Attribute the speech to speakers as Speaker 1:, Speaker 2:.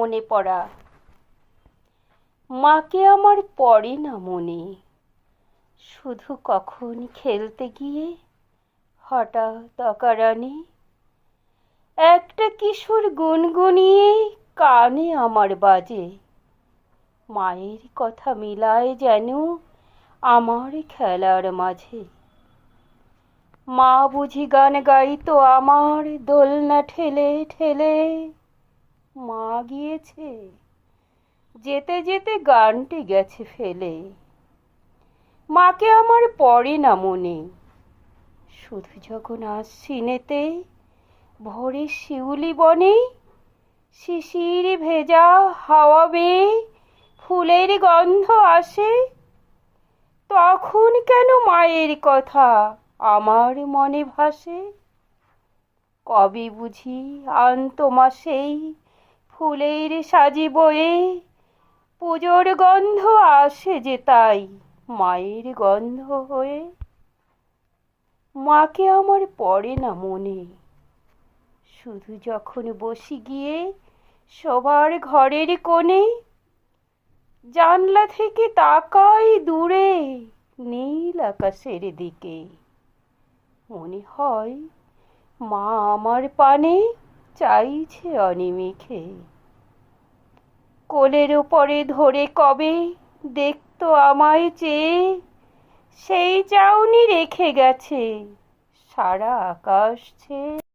Speaker 1: মনে পড়া। মাকে আমার পড়ে না মনে, শুধু কখন খেলতে গিয়ে হঠাৎ অকারণে একটা কিশোর গুনগুনিয়ে কানে আমার বাজে। মায়ের কথা মিলায় যেন আমার খেলার মাঝে। মা বুঝি গান গাইতো আমার দোলনা ঠেলে ঠেলে। মা গিয়েছে, যেতে যেতে গানটি গেছে ফেলে। মাকে আমার পড়ে না মনে, শুধু যখন আশ্বিনেতে ভোরে শিউলি বনে শিশির ভেজা হাওয়া বেয়ে ফুলের গন্ধ আসে, তখন কেন মায়ের কথা আমার মনে ভাসে। কবে বুঝি আনতো মা সেই ফুলের সাজি বয়ে, পুজোর গন্ধ আসে যে তাই মায়ের গন্ধ হয়ে। মাকে আমার পড়ে না মনে, শুধু যখন বসি গিয়ে সবার ঘরের কোণে, জানলা থেকে তাকাই দূরে নীল আকাশের দিকে। মনে হয় মা আমার পানে চাইছে অনিমিষে। কোলের ওপরে ধরে কবে দেখতো আমায় চেয়ে, সেই চাউনি রেখে গেছে সারা আকাশ ছেয়ে।